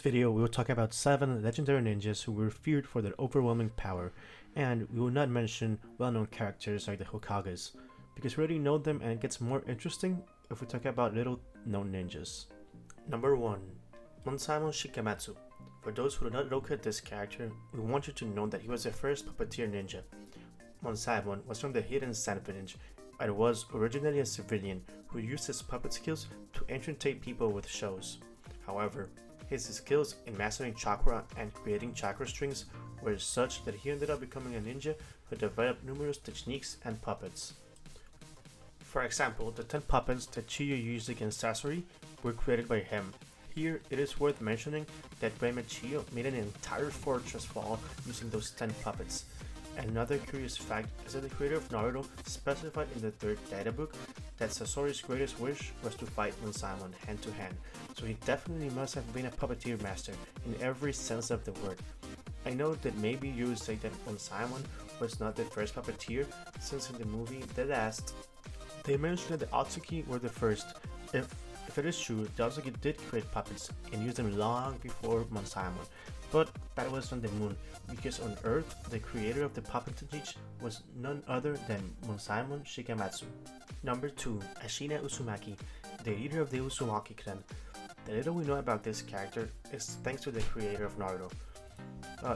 this video, we will talk about 7 legendary ninjas who were feared for their overwhelming power, and we will not mention well-known characters like the Hokages, because we already know them and it gets more interesting if we talk about little-known ninjas. Number 1. Monsaemon Shikamatsu. For those who do not look at this character, we want you to know that he was the first puppeteer ninja. Monsaemon was from the Hidden Sand Village and was originally a civilian who used his puppet skills to entertain people with shows. However, his skills in mastering chakra and creating chakra strings were such that he ended up becoming a ninja who developed numerous techniques and puppets. For example, the 10 puppets that Chiyo used against Sasori were created by him. Here, it is worth mentioning that Grandma Chiyo made an entire fortress fall using those 10 puppets. Another curious fact is that the creator of Naruto specified in the 3rd data book that Sasori's greatest wish was to fight Monsaemon hand to hand, so he definitely must have been a puppeteer master in every sense of the word. I know that maybe you would say that Monsaemon was not the first puppeteer, since in the movie The Last, they mentioned that the Atsuki were the first. If it is true, the Atsuki did create puppets and use them long before Monsaemon, but that was on the moon, because on Earth, the creator of the puppet techniques was none other than Monsaemon Shikamatsu. Number 2. Ashina Uzumaki, the leader of the Uzumaki clan. The little we know about this character is thanks to the creator of Naruto.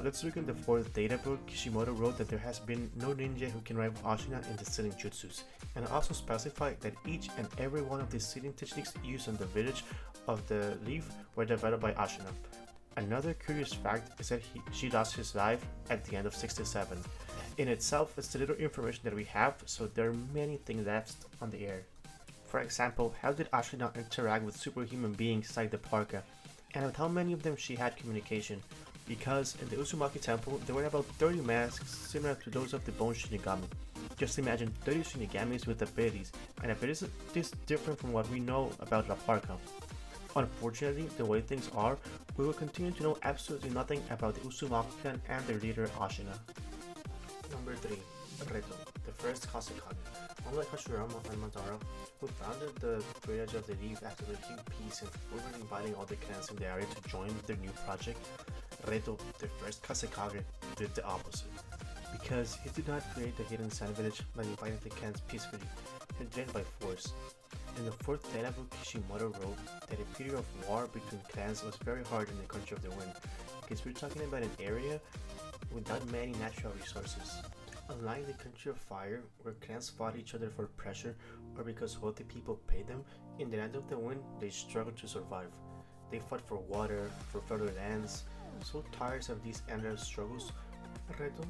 Let's look in the 4th data book. Kishimoto wrote that there has been no ninja who can rival Ashina in the sealing jutsus, and also specified that each and every one of the sealing techniques used in the village of the leaf were developed by Ashina. Another curious fact is that she lost his life at the end of 67. In itself, it's the little information that we have, so there are many things left on the air. For example, how did Ashina interact with superhuman beings like the Parka, and with how many of them she had communication? Because in the Uzumaki temple, there were about 30 masks similar to those of the Bone Shinigami. Just imagine 30 Shinigamis with abilities, and abilities this different from what we know about La Parka. Unfortunately, the way things are, we will continue to know absolutely nothing about the Uzumaki clan and their leader Ashina. Number 3. Reto, the first Kazekage. Unlike Hashirama and Madara, who founded the village of the Leaf after making peace and were inviting all the clans in the area to join their new project, Reto, the first Kazekage, did the opposite. Because he did not create the Hidden Sand Village by inviting the clans peacefully, he did it by force. In the 4th data book, Kishimoto wrote that a period of war between clans was very hard in the Country of the Wind, because we're talking about an area without many natural resources. Unlike the Country of Fire, where clans fought each other for pressure or because wealthy people paid them, in the Land of the Wind they struggled to survive. They fought for water, for fertile lands. So tired of these endless struggles, Reto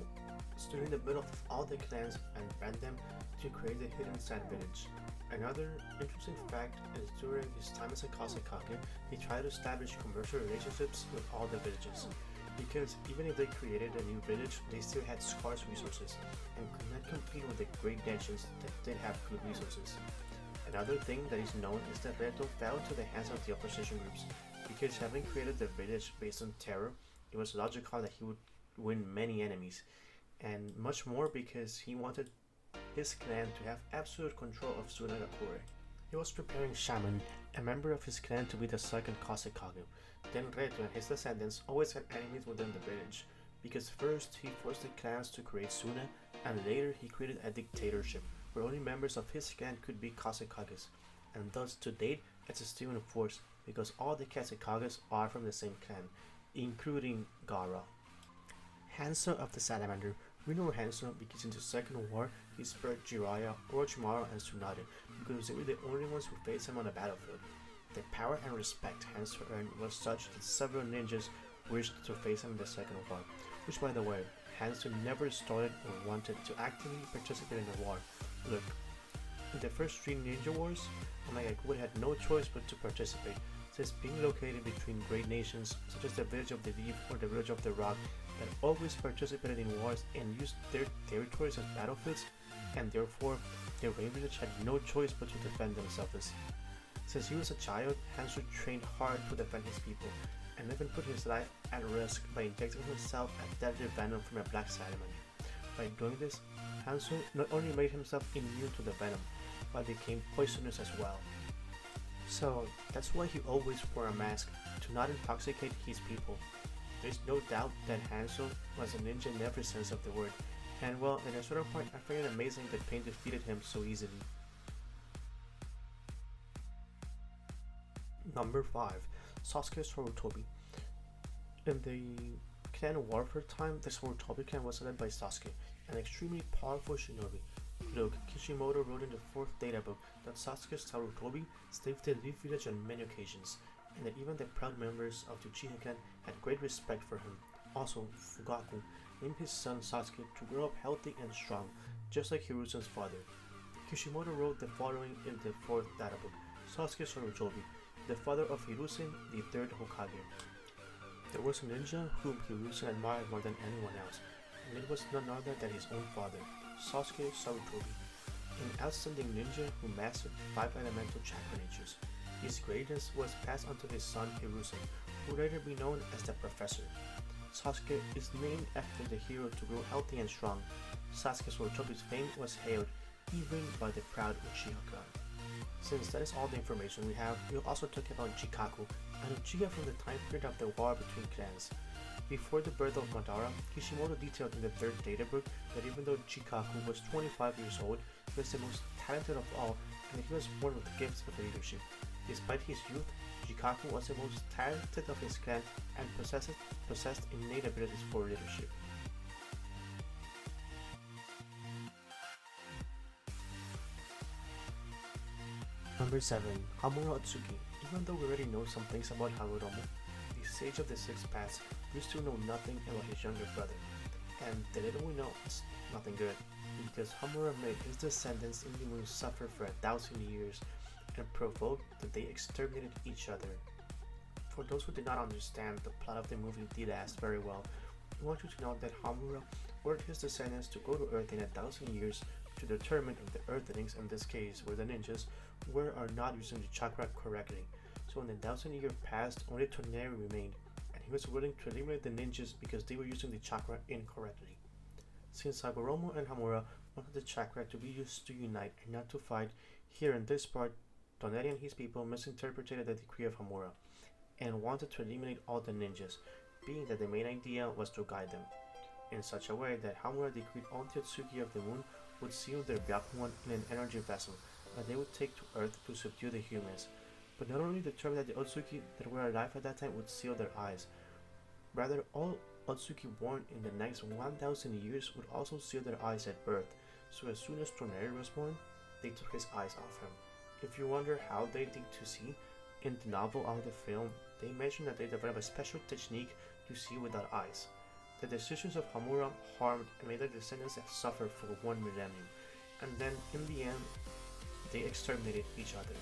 stood in the middle of all the clans and ran them to create the Hidden Sand Village. Another interesting fact is during his time as a Kazekage, he tried to establish commercial relationships with all the villages, because even if they created a new village, they still had scarce resources and could not compete with the great nations that did have good resources. Another thing that is known is that Reto fell into the hands of the opposition groups, because having created the village based on terror, it was logical that he would win many enemies, and much more because he wanted his clan to have absolute control of Tsunagakure. He was preparing Shaman, a member of his clan, to be the second Kazekage. Then Reto and his descendants always had enemies within the village, because first he forced the clans to create Suna, and later he created a dictatorship where only members of his clan could be Kazekages, and thus to date it's still in force because all the Kazekages are from the same clan, including Gaara. Hanzo of the Salamander. We know Hanzo because in the Second War he spared Jiraiya, Orochimaru, and Tsunade because they were the only ones who faced him on the battlefield. The power and respect Hanzo earned was such that several ninjas wished to face him in the Second War, which by the way, Hanzo never started or wanted to actively participate in the war. Look, in the first 3 ninja wars, Onagakure had no choice but to participate, since being located between great nations such as the village of the Leaf or the village of the Rock that always participated in wars and used their territories as battlefields, and therefore the Rain Village had no choice but to defend themselves. Since he was a child, Hanzo trained hard to defend his people, and even put his life at risk by injecting himself a deadly venom from a black salamander. By doing this, Hanzo not only made himself immune to the venom, but became poisonous as well. So that's why he always wore a mask, to not intoxicate his people. There's no doubt that Hanzo was a ninja in every sense of the word, and well, in a certain point I find it amazing that Pain defeated him so easily. Number 5. Sasuke Sarutobi. In the clan warfare time, the Sarutobi clan was led by Sasuke, an extremely powerful shinobi. Look, Kishimoto wrote in the 4th databook that Sasuke Sarutobi saved the Leaf village on many occasions, and that even the proud members of the Uchiha clan had great respect for him. Also, Fugaku named his son Sasuke to grow up healthy and strong, just like Hiruzen's father. Kishimoto wrote the following in the 4th databook: Sasuke Sarutobi, the father of Hiruzen, the 3rd Hokage. There was a ninja whom Hiruzen admired more than anyone else, and it was none other than his own father, Sasuke Sarutobi, an outstanding ninja who mastered 5 elemental chakra natures. His greatness was passed on to his son Hiruzen, who would later be known as the Professor. Sasuke is named after the hero to grow healthy and strong. Sasuke Sarutobi's fame was hailed even by the proud Uchiha clan. Since that is all the information we have, we'll also talk about Jikaku, an Uchiha from the time period of the war between clans. Before the birth of Madara, Kishimoto detailed in the 3rd databook that even though Jikaku was 25 years old, he was the most talented of all, and that he was born with gifts of leadership. Despite his youth, Jikaku was the most talented of his clan and possessed innate abilities for leadership. Number 7. Hamura Otsuki. Even though we already know some things about Hagoromo, the sage of the 6 paths, we still know nothing about his younger brother. And the little we know is nothing good, because Hamura made his descendants in the moon suffer for 1,000 years and provoked that they exterminated each other. For those who did not understand the plot of the movie D-Last very well, we want you to know that Hamura ordered his descendants to go to Earth in 1,000 years to determine if the Earthlings, in this case were the ninjas, were or not using the chakra correctly. So when the 1,000 years passed, only Toneri remained, and he was willing to eliminate the ninjas because they were using the chakra incorrectly. Since Hagoromo and Hamura wanted the chakra to be used to unite and not to fight, here in this part, Toneri and his people misinterpreted the decree of Hamura and wanted to eliminate all the ninjas, being that the main idea was to guide them, in such a way that Hamura decreed all the Otsuki of the moon would seal their Byakugan in an energy vessel that they would take to Earth to subdue the humans, but not only determined that the Otsuki that were alive at that time would seal their eyes, rather all Otsuki born in the next 1,000 years would also seal their eyes at birth, so as soon as Toneri was born, they took his eyes off him. If you wonder how they did to see, in the novel or the film, they mention that they developed a special technique to see without eyes. The decisions of Hamura harmed and made their descendants suffer for 1 millennium, and then in the end, they exterminated each other.